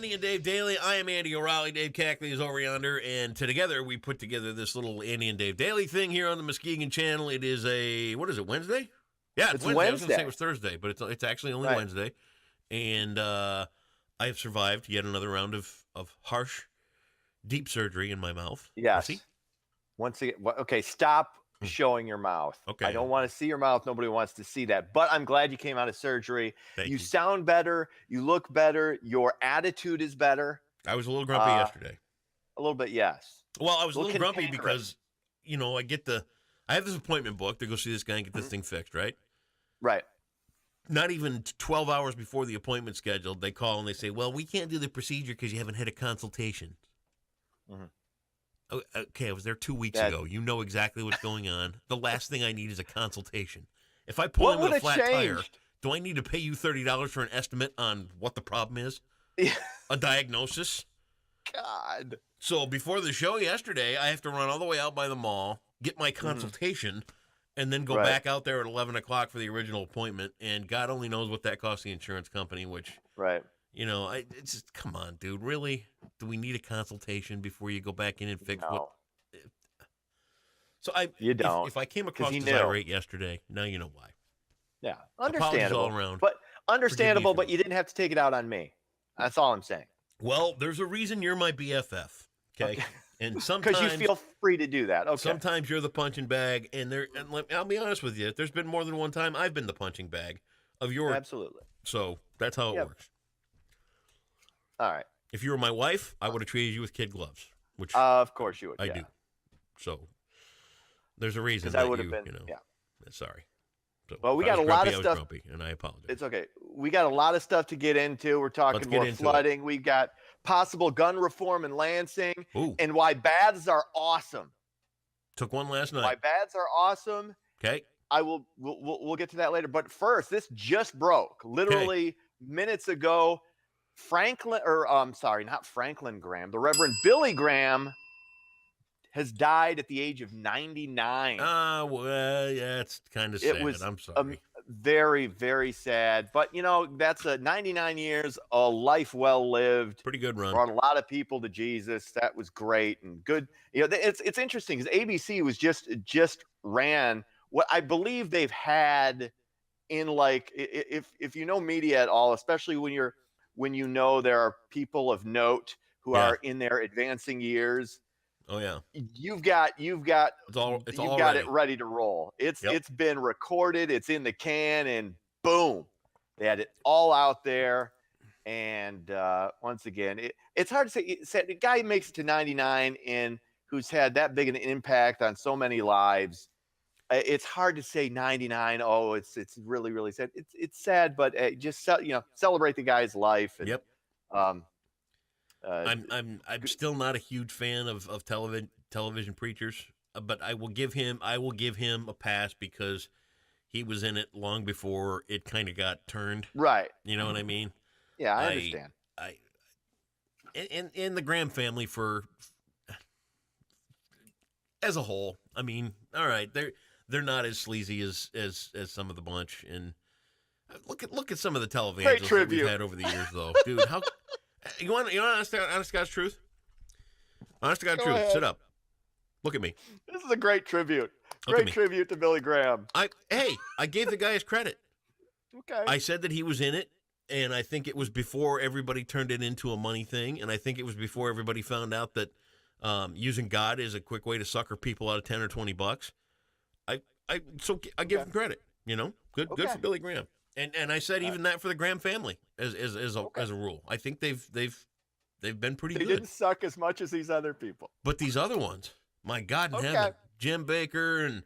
Andy and Dave Daily. I am Andy O'Reilly. Dave Cackley is over yonder, and together we put together this little Andy and Dave Daily thing here on the Muskegon channel. It is what is it, Wednesday? Yeah, it's Wednesday. I was going to say it was Thursday, but it's actually only Wednesday. And I have survived yet another round of harsh, deep surgery in my mouth. Yes. Once again, okay, stop showing your mouth. Okay. I don't want to see your mouth. Nobody wants to see that. But I'm glad you came out of surgery. Thank you. Sound better. You look better. Your attitude is better. I was a little grumpy yesterday. A little bit, yes. Well, I was a little grumpy because, I have this appointment booked to go see this guy and get this thing fixed, right? Right. Not even 12 hours before the appointment scheduled, they call and they say, well, we can't do the procedure because you haven't had a consultation. Mm-hmm. Okay, I was there 2 weeks ago. You know exactly what's going on. The last thing I need is a consultation. If I pull in with a flat tire, do I need to pay you $30 for an estimate on what the problem is? A diagnosis? God. So before the show yesterday, I have to run all the way out by the mall, get my consultation, and then go back out there at 11 o'clock for the original appointment. And God only knows what that costs the insurance company, which... Right. It's just, come on, dude. Really? Do we need a consultation before you go back in and fix what? So you don't. If I came across as irate yesterday, now you know why. Yeah, understandable. All around. But understandable, but you didn't have to take it out on me. That's all I'm saying. Well, there's a reason you're my BFF, okay? And sometimes because you feel free to do that. Okay. Sometimes you're the punching bag, and I'll be honest with you. There's been more than one time I've been the punching bag of your. Absolutely. So that's how it works. All right. If you were my wife, I would have treated you with kid gloves, which of course you would. I do. So there's a reason that I would have been. Sorry. So well, we got a lot of stuff. Grumpy, and I apologize. It's okay. We got a lot of stuff to get into. We're talking more flooding. We've got possible gun reform in Lansing, and why baths are awesome. Took one last night. Why baths are awesome. Okay. We'll get to that later. But first, this just broke literally minutes ago. Not Franklin Graham. The Reverend Billy Graham has died at the age of 99. Well, yeah, it's kind of sad. I'm sorry. Very, very sad. But, that's 99 years, a life well lived. Pretty good run. Brought a lot of people to Jesus. That was great and good. It's interesting because ABC was just ran what I believe they've had in if you know media at all, especially when there are people of note who are in their advancing years. Oh yeah. You've got it ready to roll. It's been recorded, it's in the can, and boom. They had it all out there. And once again, it's hard to say. The guy makes it to 99 and who's had that big an impact on so many lives. It's hard to say 99. Oh, it's really, really sad. It's sad, but just celebrate the guy's life. And, I'm still not a huge fan of television preachers, but I will give him a pass because he was in it long before it kind of got turned. Right. You know what I mean? Yeah, I understand. In the Graham family as a whole, I mean, all right, they're not as sleazy as some of the bunch. And look at some of the televangelists that we've had over the years, though, dude. How you want honest to God's truth? Honest to God's truth. Ahead. Sit up. Look at me. This is a great tribute. Great tribute to Billy Graham. I gave the guy his credit. Okay. I said that he was in it, and I think it was before everybody turned it into a money thing, and I think it was before everybody found out that using God is a quick way to sucker people out of $10 or $20. I give him credit. Good for Billy Graham. And I said even that for the Graham family as a rule. I think they've been pretty good. They didn't suck as much as these other people. But these other ones, my God in heaven, Jim Baker and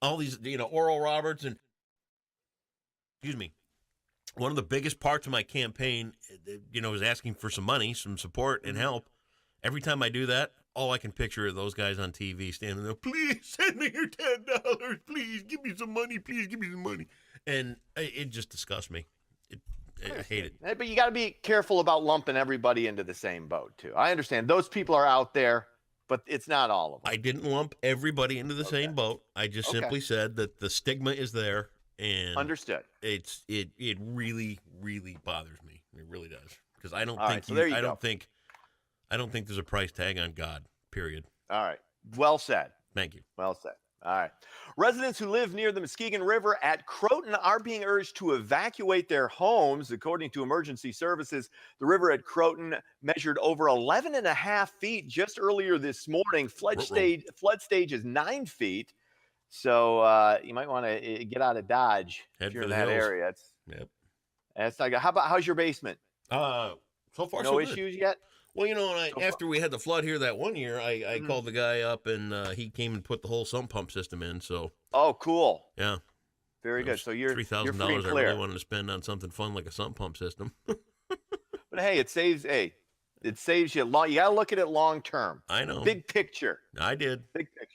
all these, Oral Roberts and excuse me. One of the biggest parts of my campaign, is asking for some money, some support and help. Every time I do that, all I can picture are those guys on TV standing there, please send me your $10. Please give me some money. Please give me some money. And it just disgusts me. I hate it. But you got to be careful about lumping everybody into the same boat, too. I understand. Those people are out there, but it's not all of them. I didn't lump everybody into the same boat. I just simply said that the stigma is there. And understood. It really, really bothers me. It really does. because I don't think there's a price tag on God. Period. All right. Well said. Thank you. Well said. All right. Residents who live near the Muskegon River at Croton are being urged to evacuate their homes. According to emergency services, the river at Croton measured over 11 and a half feet just earlier this morning. Flood stage is 9 feet. So you might want to get out of Dodge if you're in that area. That's not good. How's your basement? So far, no issues yet? Well, after we had the flood here that one year, I called the guy up, and he came and put the whole sump pump system in. So. Oh, cool. Yeah. Very good. So you're $3,000 I really wanted to spend on something fun like a sump pump system. But hey, it saves you long. You got to look at it long term. I know. Big picture. I did. Big picture.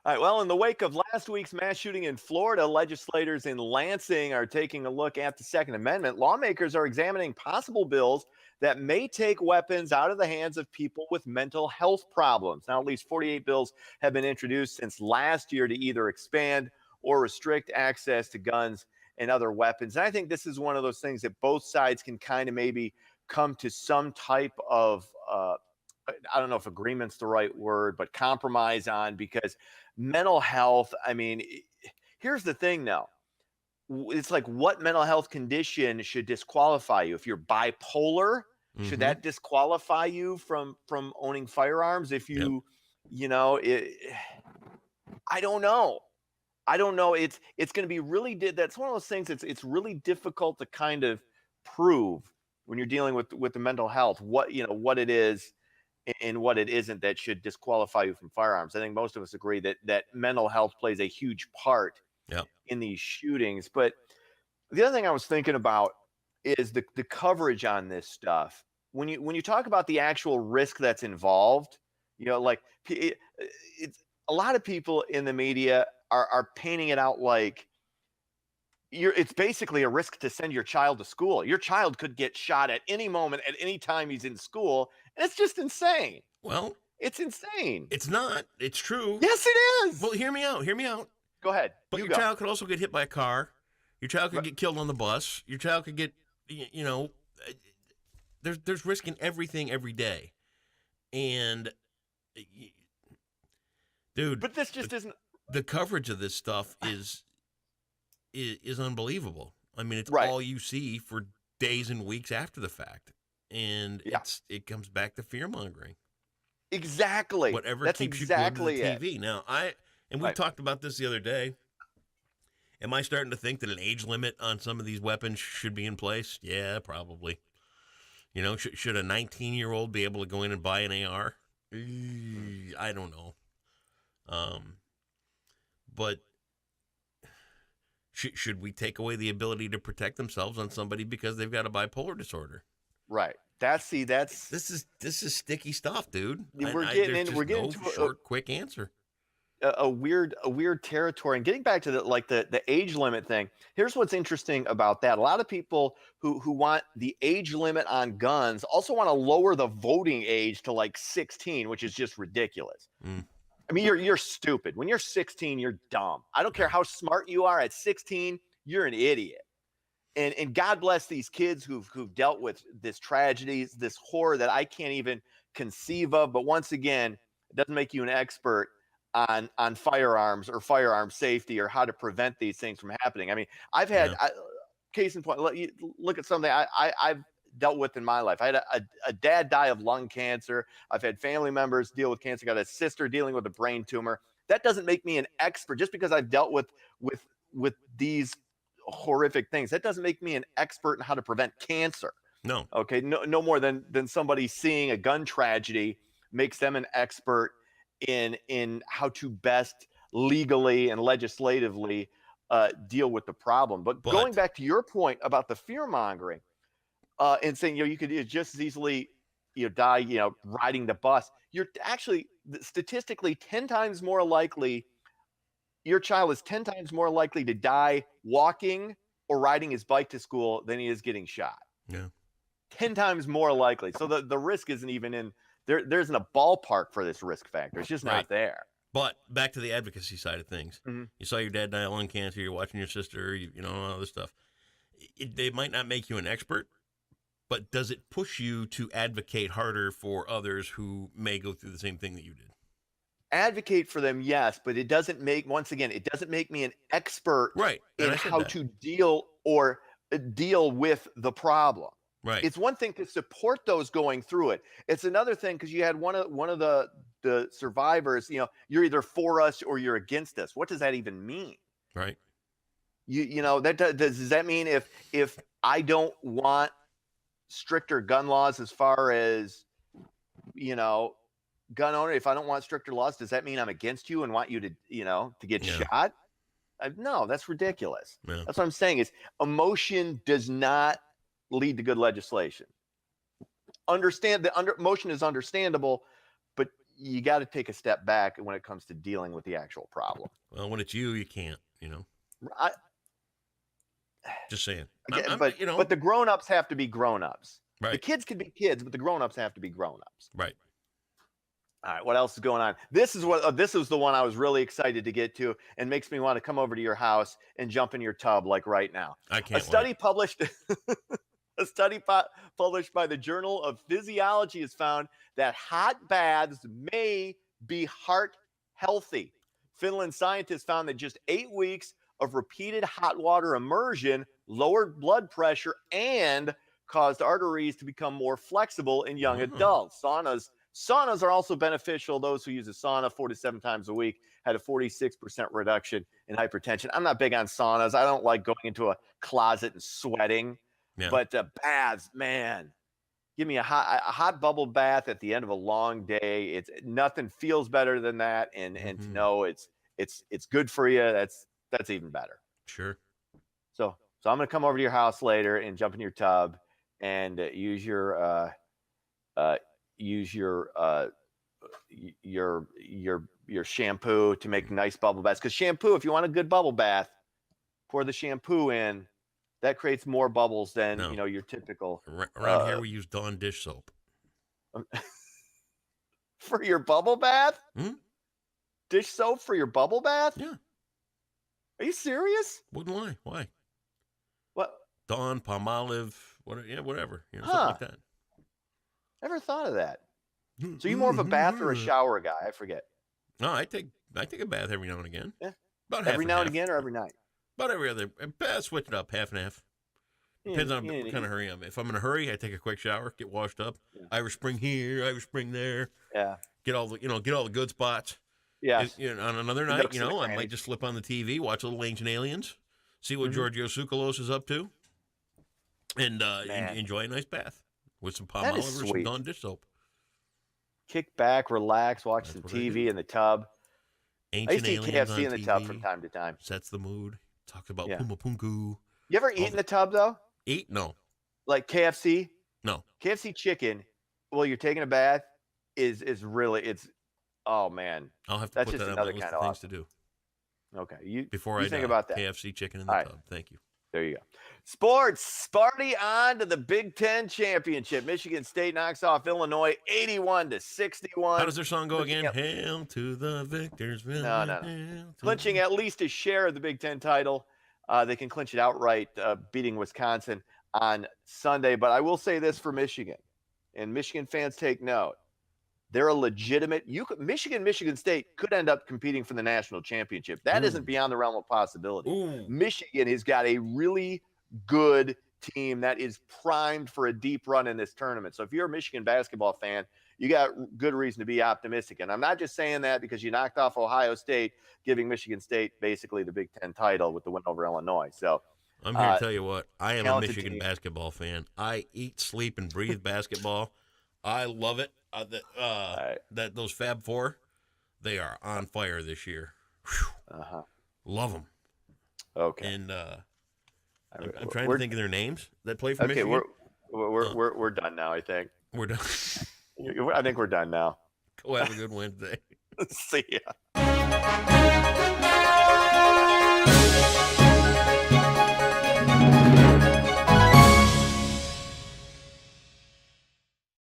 All right. Well, in the wake of last week's mass shooting in Florida, legislators in Lansing are taking a look at the Second Amendment. Lawmakers are examining possible bills that may take weapons out of the hands of people with mental health problems. Now, at least 48 bills have been introduced since last year to either expand or restrict access to guns and other weapons. And I think this is one of those things that both sides can kind of maybe come to some type of, I don't know if agreement's the right word, but compromise on, because mental health, I mean, here's the thing though. It's like, what mental health condition should disqualify you? If you're bipolar, should that disqualify you from owning firearms? If you, I don't know. It's going to be really, that's one of those things. It's really difficult to kind of prove when you're dealing with the mental health, what it is and what it isn't that should disqualify you from firearms. I think most of us agree that mental health plays a huge part in these shootings. But the other thing I was thinking about is the coverage on this stuff. When you talk about the actual risk that's involved, it's a lot of people in the media are painting it out like it's basically a risk to send your child to school. Your child could get shot at any moment, at any time he's in school, and it's just insane. Well, it's insane. It's not. It's true. Yes, it is. Well, hear me out. Go ahead. But your child could also get hit by a car. Your child could get killed on the bus. Your child could get, there's risk in everything every day. And, dude. But this just isn't. The coverage of this stuff is unbelievable. I mean, it's all you see for days and weeks after the fact. And it comes back to fear-mongering. Exactly. Whatever keeps you glued to the TV. Now, we talked about this the other day. Am I starting to think that an age limit on some of these weapons should be in place? Yeah, probably. Should a 19-year-old be able to go in and buy an AR? I don't know. But should we take away the ability to protect themselves on somebody because they've got a bipolar disorder? Right. This is sticky stuff, dude. We're getting into a short, quick answer. A weird territory. And getting back to the age limit thing, here's what's interesting about that. A lot of people who want the age limit on guns also want to lower the voting age to like 16, which is just ridiculous. I mean, you're stupid. When you're 16, you're dumb. I don't care how smart you are. At 16, you're an idiot. And God bless these kids who've dealt with this tragedy, this horror that I can't even conceive of. But once again, it doesn't make you an expert on firearms or firearm safety or how to prevent these things from happening. I mean, I've had case in point. Look at something I've dealt with in my life. I had a dad die of lung cancer. I've had family members deal with cancer. I got a sister dealing with a brain tumor. That doesn't make me an expert just because I've dealt with these horrific things. That doesn't make me an expert in how to prevent cancer. No. Okay. No more than somebody seeing a gun tragedy makes them an expert in how to best legally and legislatively deal with the problem. But going back to your point about the fear mongering and saying, you could just as easily, die, riding the bus. You're actually statistically 10 times more likely. Your child is 10 times more likely to die walking or riding his bike to school than he is getting shot. Yeah. 10 times more likely. So the risk isn't even in there. There isn't a ballpark for this risk factor. It's just not there. But back to the advocacy side of things. Mm-hmm. You saw your dad die of lung cancer. You're watching your sister, all this stuff. They might not make you an expert, But does it push you to advocate harder for others who may go through the same thing that you did? Advocate for them, yes, but it doesn't make me an expert in how to deal with the problem. Right. It's one thing to support those going through it. It's another thing because you had one of the survivors, you're either for us or you're against us. What does that even mean? Right. Does that mean if I don't want stricter gun laws as far as, gun owner, if I don't want stricter laws, does that mean I'm against you and want you to, to get shot? No, that's ridiculous. Yeah. That's what I'm saying is emotion does not lead to good legislation. Emotion is understandable, but you got to take a step back when it comes to dealing with the actual problem. Well, when it's you can't, Just saying. But the grown-ups have to be grown-ups. Right. The kids can be kids, but the grown-ups have to be grown-ups. Right. All right, what else is going on? This is the one I was really excited to get to and makes me want to come over to your house and jump in your tub like right now. I can't. A study published by the Journal of Physiology has found that hot baths may be heart healthy. Finland scientists found that just 8 weeks of repeated hot water immersion lowered blood pressure and caused arteries to become more flexible in young adults. Saunas are also beneficial. Those who use a sauna 4 to 7 times a week had a 46% reduction in hypertension. I'm not big on saunas. I don't like going into a closet and sweating. Yeah. But baths, man, give me a hot bubble bath at the end of a long day. It's nothing feels better than that, and to know it's good for you. That's even better. Sure. So I'm gonna come over to your house later and jump in your tub and use your shampoo to make nice bubble baths. Because shampoo, if you want a good bubble bath, pour the shampoo in. That creates more bubbles than your typical. Around here, we use Dawn dish soap for your bubble bath. Hmm? Dish soap for your bubble bath? Yeah. Are you serious? Wouldn't lie. Why? What? Dawn, Palmolive, whatever. Something like that. Never thought of that. So you more of a bath or a shower guy? I forget. No, I take a bath every now and again. Yeah. About every now and again or every night? About every other. Switch it up, half and half. Depends on what kind of hurry I'm in. If I'm in a hurry, I take a quick shower, get washed up. Yeah. Irish Spring here, Irish Spring there. Yeah. Get all the good spots. Yeah. On another night, I might just flip on the TV, watch a little Ancient Aliens, see what Giorgio Tsoukalos is up to, and enjoy a nice bath with some Palmolive or some Dawn dish soap. Kick back, relax, watch some TV in the tub. Ancient I used to eat Aliens KFC in the tub from time to time. Sets the mood. Talks about Puma Punku. You ever eat in the tub though? Eat? No. Like KFC? No. KFC chicken, while you're taking a bath, is really oh man. I'll have to put that on my list of things to do. Okay. Before I think about that. KFC chicken in the tub. Thank you. There you go. Sports. Sparty on to the Big Ten Championship. Michigan State knocks off Illinois 81-61. How does their song go again? Hail to the victors. No. Clinching at least a share of the Big Ten title. They can clinch it outright, beating Wisconsin on Sunday. But I will say this for Michigan, and Michigan fans take note. They're a legitimate. Michigan State could end up competing for the national championship. That isn't beyond the realm of possibility. Ooh. Michigan has got a really good team that is primed for a deep run in this tournament. So if you're a Michigan basketball fan, you got good reason to be optimistic. And I'm not just saying that because you knocked off Ohio State, giving Michigan State basically the Big Ten title with the win over Illinois. So I'm here to tell you what, I am a Michigan basketball fan. I eat, sleep, and breathe basketball. I love it. That those Fab Four, they are on fire this year. Love them. Okay. And I'm trying to think of their names that play for Michigan. Okay, we're done now. I think we're done. I think we're done now. Go have a good Wednesday. See ya.